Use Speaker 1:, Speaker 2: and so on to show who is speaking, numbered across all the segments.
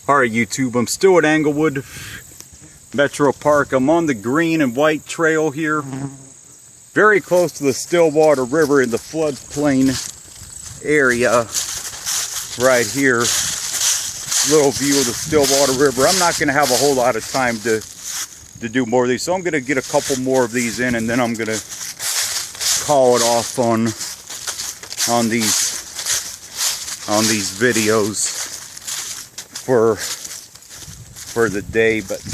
Speaker 1: Alright YouTube, I'm still at Englewood MetroPark. I'm on the green and white trail here, very close to the Stillwater River in the floodplain area right here. Little view of the Stillwater River. I'm not going to have a whole lot of time to do more of these, so I'm going to get a couple more of these in, and then I'm going to call it off on these videos for the day. But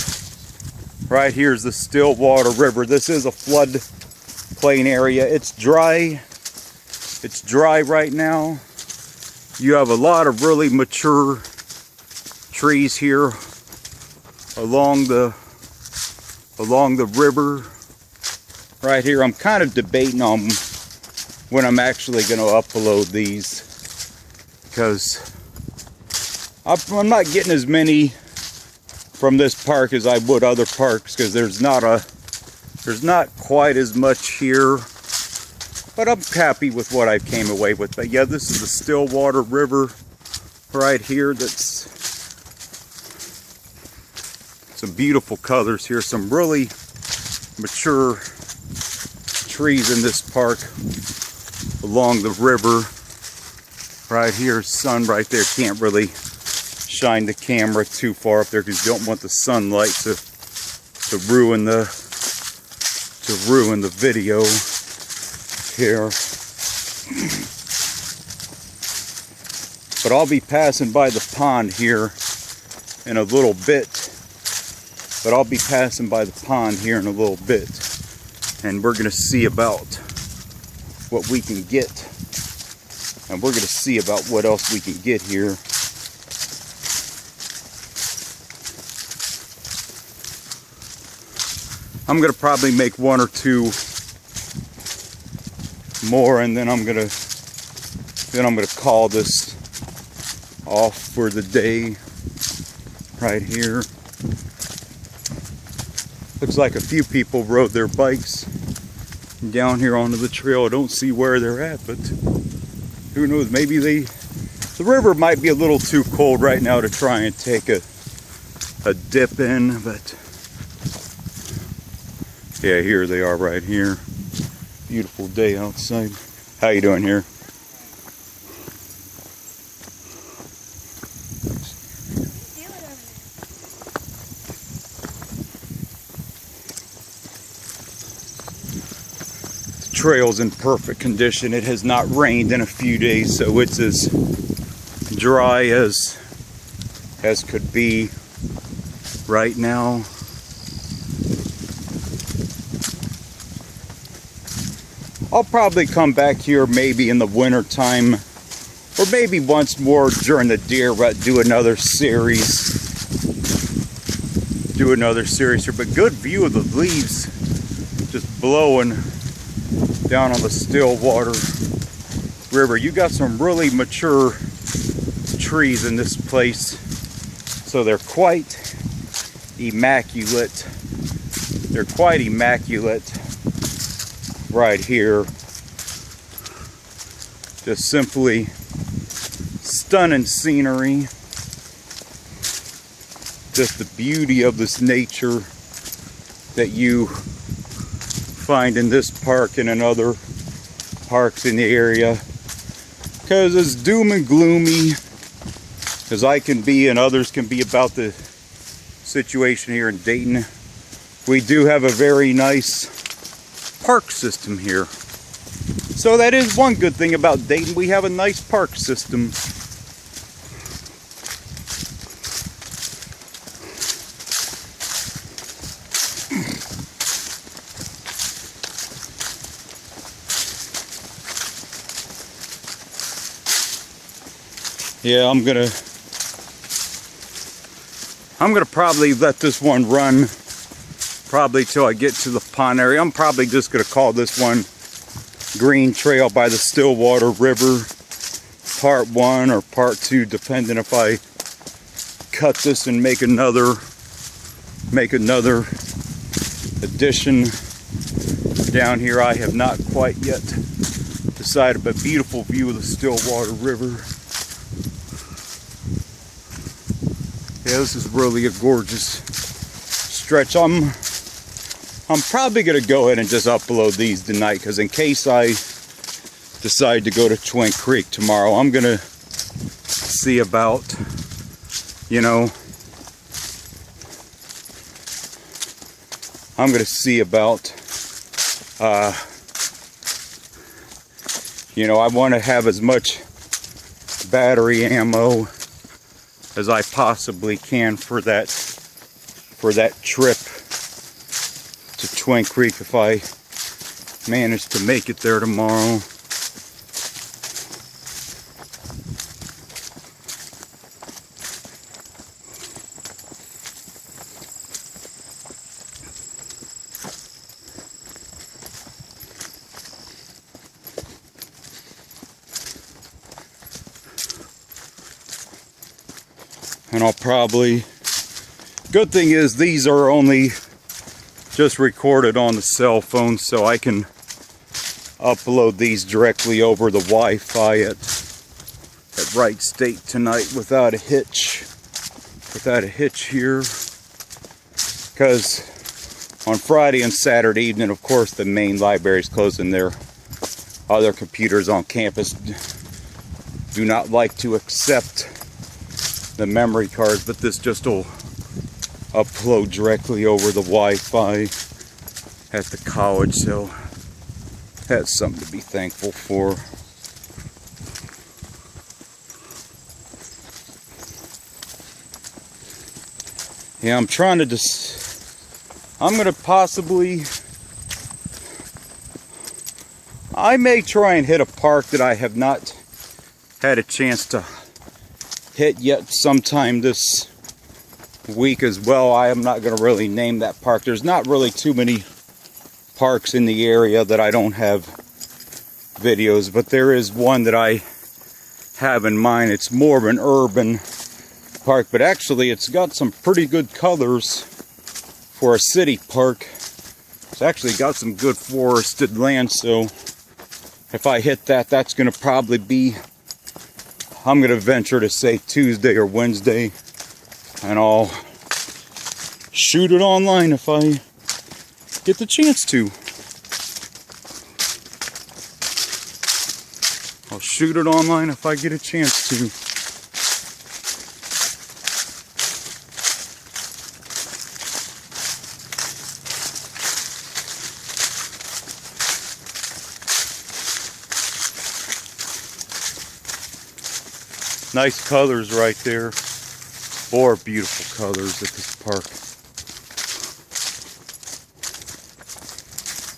Speaker 1: right here is the Stillwater River. This is a floodplain area. It's dry right now. You have a lot of really mature trees here along the river right here. I'm kind of debating on when I'm actually going to upload these, because I'm not getting as many from this park as I would other parks, because there's not quite as much here. But I'm happy with what I came away with. But yeah, this is the Stillwater River right here. That's some beautiful colors here. Some really mature trees in this park along the river right here. Sun right there. Can't really shine the camera too far up there because you don't want the sunlight to ruin the video here. But I'll be passing by the pond here in a little bit. And we're going to see about what we can get. And we're going to see about what else we can get here. I'm going to probably make one or two more, and then I'm going to call this off for the day right here. Looks like a few people rode their bikes down here onto the trail. I don't see where they're at, but who knows? Maybe the river might be a little too cold right now to try and take a dip in, but yeah, here they are right here. Beautiful day outside. How you doing here? The trail's in perfect condition. It has not rained in a few days, so it's as dry as could be right now. I'll probably come back here maybe in the winter time, or maybe once more during the deer rut, do another series here. But good view of the leaves just blowing down on the Stillwater River. You got some really mature trees in this place, so they're quite immaculate. Right here. Just simply stunning scenery. Just the beauty of this nature that you find in this park and in other parks in the area. Because as doom and gloomy as I can be and others can be about the situation here in Dayton, we do have a very nice park system here. So that is one good thing about Dayton. We have a nice park system. Yeah, I'm gonna probably let this one run probably till I get to the pond area. I'm probably just going to call this one Green Trail by the Stillwater River Part 1 or Part 2, depending if I cut this and make another addition down here. I have not quite yet decided, but beautiful view of the Stillwater River. Yeah, this is really a gorgeous stretch. I'm probably gonna go ahead and just upload these tonight, because in case I decide to go to Twin Creek tomorrow, I'm gonna see about, you know, I'm gonna see about, you know, I want to have as much battery ammo as I possibly can for that trip to Twin Creek if I manage to make it there tomorrow. And I'll probably, good thing is these are only just recorded on the cell phone, so I can upload these directly over the Wi-Fi at Wright State tonight without a hitch. Without a hitch here. Because on Friday and Saturday evening, of course, the main library is closed and their other computers on campus do not like to accept the memory cards, but this just will upload directly over the Wi-Fi at the college, so that's something to be thankful for. Yeah, I'm trying to I'm gonna possibly, I may try and hit a park that I have not had a chance to hit yet sometime this week as well. I am not going to really name that park. There's not really too many parks in the area that I don't have videos, but there is one that I have in mind. It's more of an urban park, but actually it's got some pretty good colors for a city park. It's actually got some good forested land, so if I hit that, that's going to probably be, I'm going to venture to say Tuesday or Wednesday, and I'll shoot it online if I get the chance to. I'll shoot it online if I get a chance to. Nice colors right there. 4 beautiful colors at this park.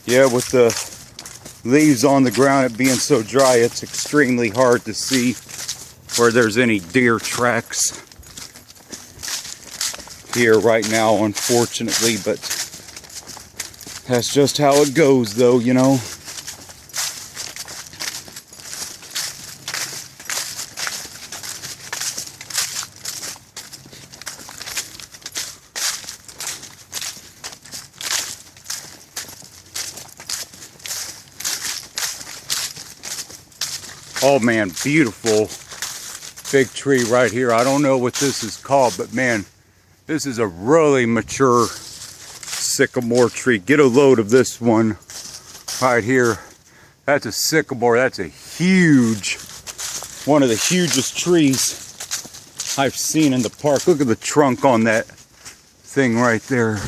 Speaker 1: Yeah, with the leaves on the ground, it being so dry, it's extremely hard to see where there's any deer tracks here right now, unfortunately, but that's just how it goes though, you know. Oh man, beautiful big tree right here. I don't know what this is called, but man, this is a really mature sycamore tree. Get a load of this one right here. That's a sycamore. That's a huge, one of the hugest trees I've seen in the park. Look at the trunk on that thing right there.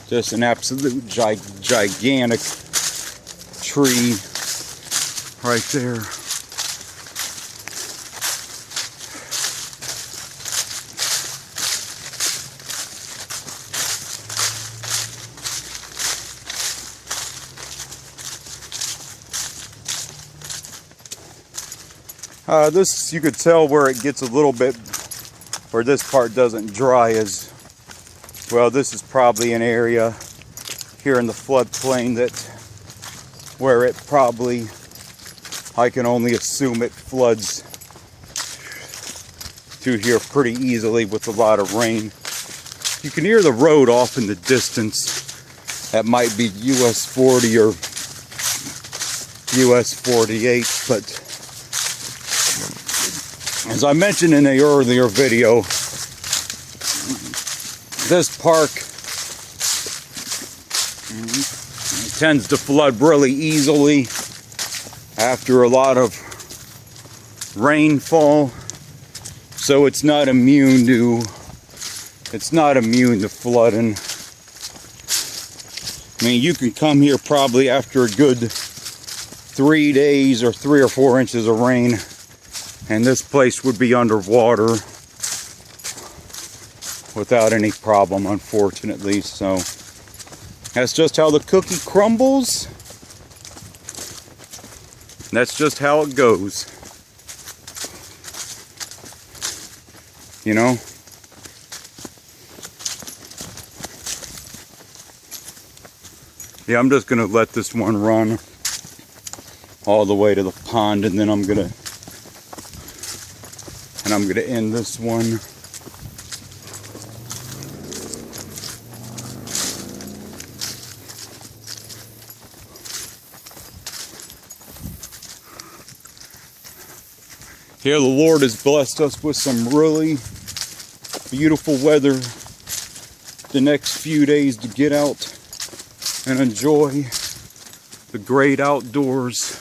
Speaker 1: Just an absolute gigantic tree right there. This, you could tell where it gets a little bit, where this part doesn't dry as well. This is probably an area here in the floodplain that where it probably, I can only assume it floods through here pretty easily with a lot of rain. You can hear the road off in the distance. That might be US 40 or US 48, but as I mentioned in an earlier video, this park tends to flood really easily after a lot of rainfall, so it's not immune to flooding. I mean, you can come here probably after a good 3 days or 3 or 4 inches of rain, and this place would be underwater without any problem, unfortunately. So that's just how the cookie crumbles. That's just how it goes. You know? Yeah, I'm just gonna let this one run all the way to the pond, and then I'm gonna end this one. Here, the Lord has blessed us with some really beautiful weather the next few days to get out and enjoy the great outdoors.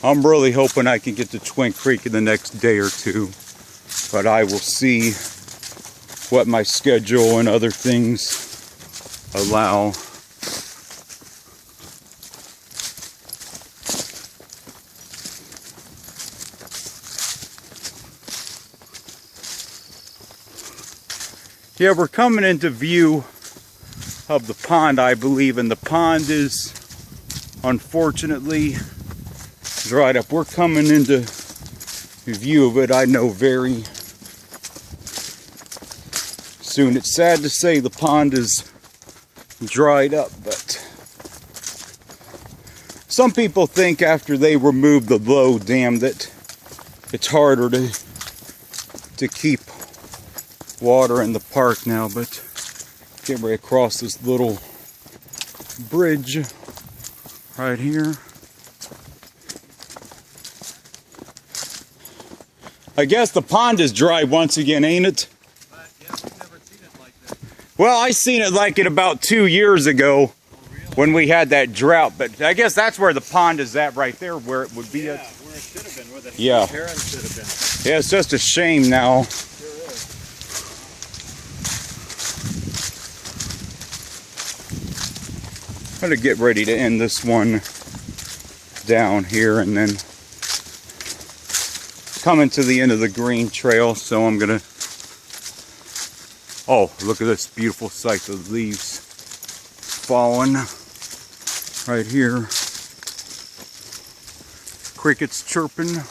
Speaker 1: I'm really hoping I can get to Twin Creek in the next day or two, but I will see what my schedule and other things allow. Yeah, we're coming into view of the pond, I believe, and the pond is unfortunately dried up. We're coming into view of it, I know, very soon. It's sad to say the pond is dried up, but some people think after they remove the low dam that it's harder to keep water in the park now. But get ready to cross this little bridge right here. I guess the pond is dry once again, ain't it?
Speaker 2: Yeah, I've never seen it like this.
Speaker 1: Well, I seen it like it about 2 years ago. When we had that drought, but I guess that's where the pond is at, right there, where it would be.
Speaker 2: Yeah, where it should have been, where the heron should have been.
Speaker 1: Yeah, it's just a shame now.
Speaker 2: Sure is.
Speaker 1: I'm gonna get ready to end this one down here, and then coming to the end of the green trail. So I'm gonna. Oh, look at this beautiful sight! The leaves falling. Right here, crickets chirping.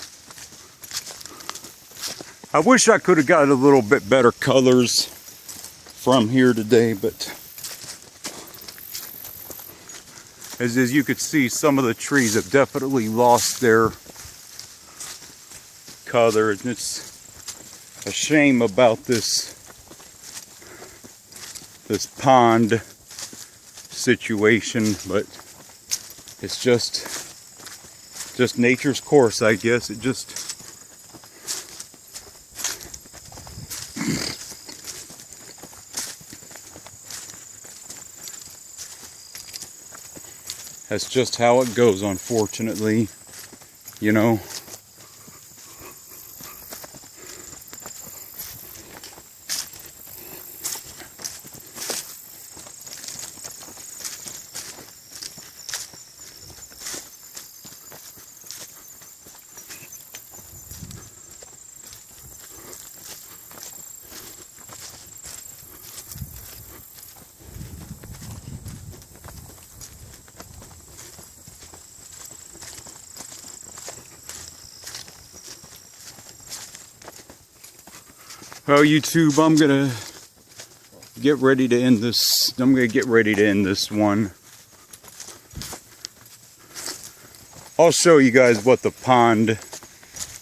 Speaker 1: I wish I could have got a little bit better colors from here today, but as you could see, some of the trees have definitely lost their color, and it's a shame about this pond situation, but it's just nature's course, I guess. It just that's just how it goes, unfortunately, you know. Well, YouTube, I'm gonna get ready to end this. I'm gonna get ready to end this one. I'll show you guys what the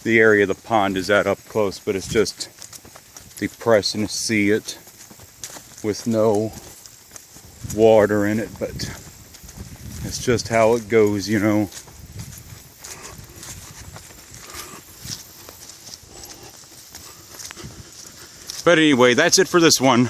Speaker 1: area of the pond is at up close, but it's just depressing to see it with no water in it, but it's just how it goes, you know. But anyway, that's it for this one.